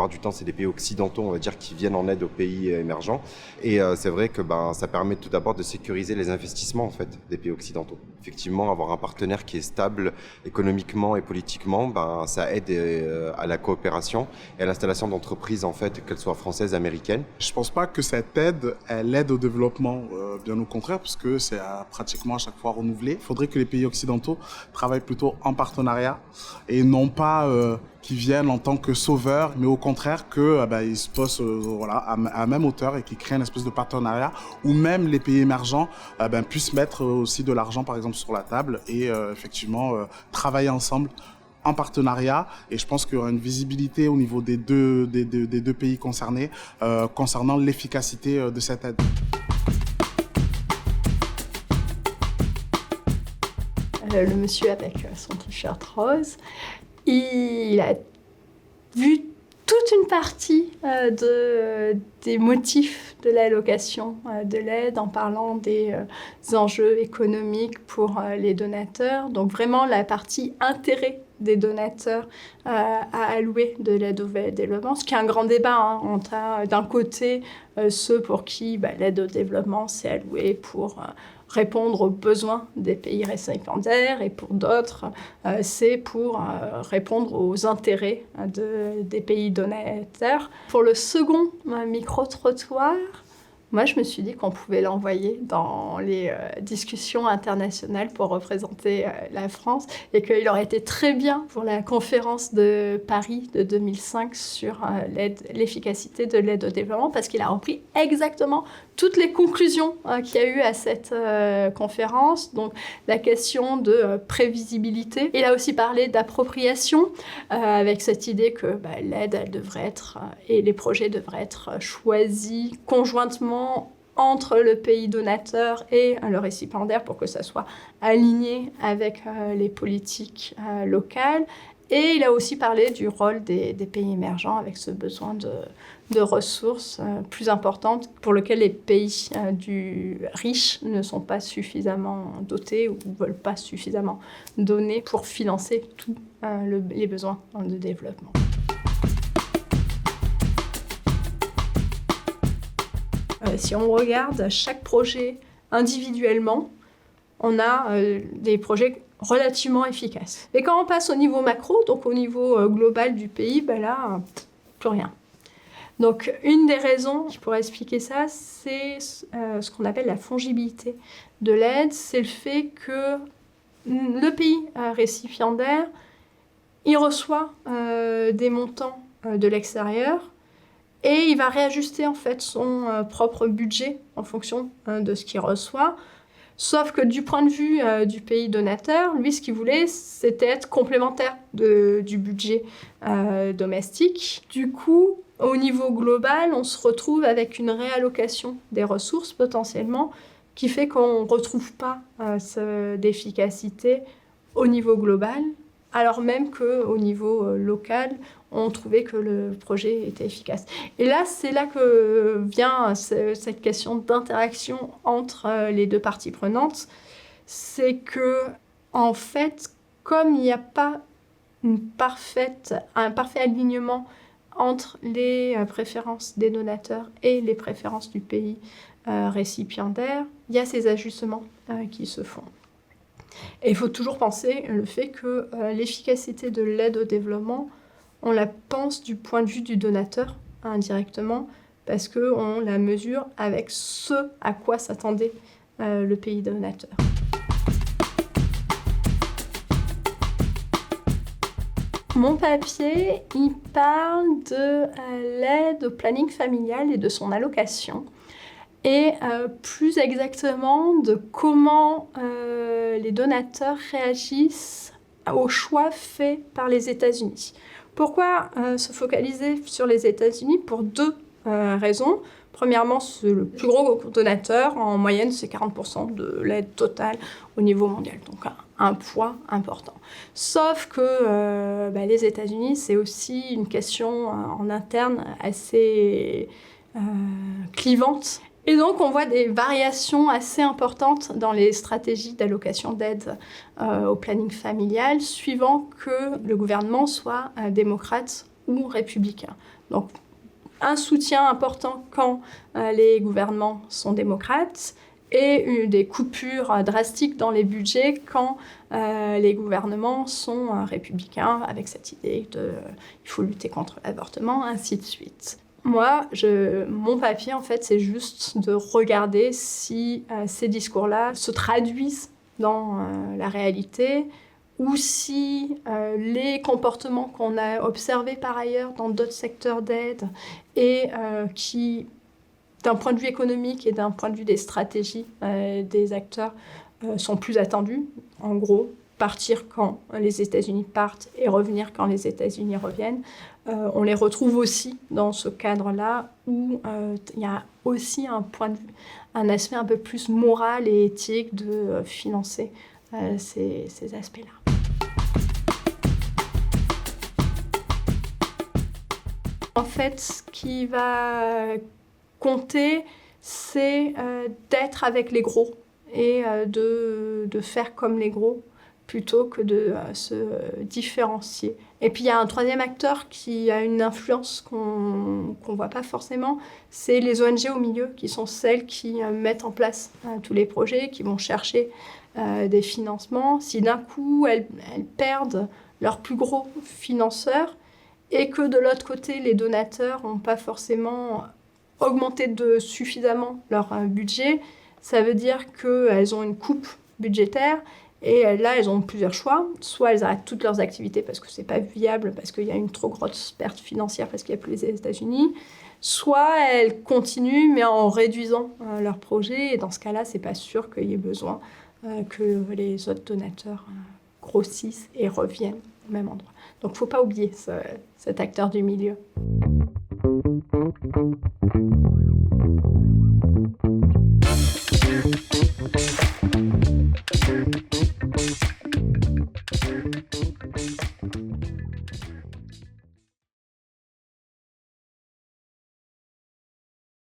plupart du temps, c'est des pays occidentaux, on va dire, qui viennent en aide aux pays émergents. Et c'est vrai que ça permet tout d'abord de sécuriser les investissements en fait, des pays occidentaux. Effectivement, avoir un partenaire qui est stable économiquement et politiquement, ça aide à la coopération et à l'installation d'entreprises, en fait, qu'elles soient françaises, américaines. Je pense pas que cette aide, elle aide au développement, bien au contraire, puisque c'est pratiquement à chaque fois renouvelé. Il faudrait que les pays occidentaux travaillent plutôt en partenariat et non pas qui viennent en tant que sauveurs, mais au contraire que ils se posent à même hauteur et qu'ils créent une espèce de partenariat où même les pays émergents puissent mettre aussi de l'argent, par exemple, sur la table et effectivement travailler ensemble en partenariat. Et je pense qu'il y aura une visibilité au niveau des deux pays concernés concernant l'efficacité de cette aide. Le monsieur avec son t-shirt rose, il a vu toute une partie des motifs de l'allocation de l'aide en parlant des enjeux économiques pour les donateurs. Donc vraiment la partie intérêt des donateurs à allouer de l'aide au développement, ce qui est un grand débat. On a d'un côté ceux pour qui l'aide au développement c'est alloué pour répondre aux besoins des pays récipiendaires et pour d'autres, c'est pour répondre aux intérêts des pays donateurs. Pour le second micro-trottoir, moi, je me suis dit qu'on pouvait l'envoyer dans les discussions internationales pour représenter la France et qu'il aurait été très bien pour la conférence de Paris de 2005 sur l'efficacité de l'aide au développement parce qu'il a repris exactement toutes les conclusions qu'il y a eu à cette conférence. Donc, la question de prévisibilité. Il a aussi parlé d'appropriation avec cette idée que l'aide, elle devrait être et les projets devraient être choisis conjointement entre le pays donateur et le récipiendaire pour que ça soit aligné avec les politiques locales. Et il a aussi parlé du rôle des pays émergents avec ce besoin de ressources plus importantes pour lesquelles les pays riches ne sont pas suffisamment dotés ou ne veulent pas suffisamment donner pour financer tous les besoins de développement. Si on regarde chaque projet individuellement, on a des projets relativement efficaces. Et quand on passe au niveau macro, donc au niveau global du pays, là, plus rien. Donc, une des raisons qui pourrait expliquer ça, c'est ce qu'on appelle la fongibilité de l'aide. C'est le fait que le pays récipiendaire, il reçoit des montants de l'extérieur, et il va réajuster en fait son propre budget en fonction de ce qu'il reçoit. Sauf que du point de vue du pays donateur, lui, ce qu'il voulait, c'était être complémentaire du budget domestique. Du coup, au niveau global, on se retrouve avec une réallocation des ressources potentiellement qui fait qu'on ne retrouve pas d'efficacité au niveau global, alors même qu'au niveau local, on trouvait que le projet était efficace. Et là, c'est là que vient cette question d'interaction entre les deux parties prenantes. C'est que, en fait, comme il n'y a pas un parfait alignement entre les préférences des donateurs et les préférences du pays récipiendaire, il y a ces ajustements qui se font. Et il faut toujours penser le fait que l'efficacité de l'aide au développement, on la pense du point de vue du donateur indirectement parce qu'on la mesure avec ce à quoi s'attendait le pays donateur. Mon papier, il parle de l'aide au planning familial et de son allocation. Et plus exactement de comment les donateurs réagissent aux choix faits par les États-Unis. Pourquoi se focaliser sur les États-Unis? Pour deux raisons. Premièrement, c'est le plus gros donateur. En moyenne, c'est 40% de l'aide totale au niveau mondial. Donc, un poids important. Sauf que les États-Unis, c'est aussi une question en interne assez clivante. Et donc, on voit des variations assez importantes dans les stratégies d'allocation d'aide au planning familial, suivant que le gouvernement soit démocrate ou républicain. Donc, un soutien important quand les gouvernements sont démocrates et des coupures drastiques dans les budgets quand les gouvernements sont républicains, avec cette idée de il faut lutter contre l'avortement, ainsi de suite. Moi, mon papier, en fait, c'est juste de regarder si ces discours-là se traduisent dans la réalité ou si les comportements qu'on a observés par ailleurs dans d'autres secteurs d'aide et qui, d'un point de vue économique et d'un point de vue des stratégies des acteurs, sont plus attendus. En gros, partir quand les États-Unis partent et revenir quand les États-Unis reviennent. On les retrouve aussi dans ce cadre-là où il y a aussi un aspect un peu plus moral et éthique de financer ces aspects-là. En fait, ce qui va compter, c'est d'être avec les gros et de faire comme les gros plutôt que de se différencier. Et puis il y a un troisième acteur qui a une influence qu'on ne voit pas forcément, c'est les ONG au milieu, qui sont celles qui mettent en place tous les projets, qui vont chercher des financements. Si d'un coup elles perdent leur plus gros financeur et que de l'autre côté les donateurs n'ont pas forcément augmenté suffisamment leur budget, ça veut dire qu'elles ont une coupe budgétaire. Et là, elles ont plusieurs choix. Soit elles arrêtent toutes leurs activités parce que c'est pas viable, parce qu'il y a une trop grosse perte financière, parce qu'il n'y a plus les États-Unis. Soit elles continuent, mais en réduisant leur projet. Et dans ce cas-là, c'est pas sûr qu'il y ait besoin que les autres donateurs grossissent et reviennent au même endroit. Donc, faut pas oublier cet acteur du milieu.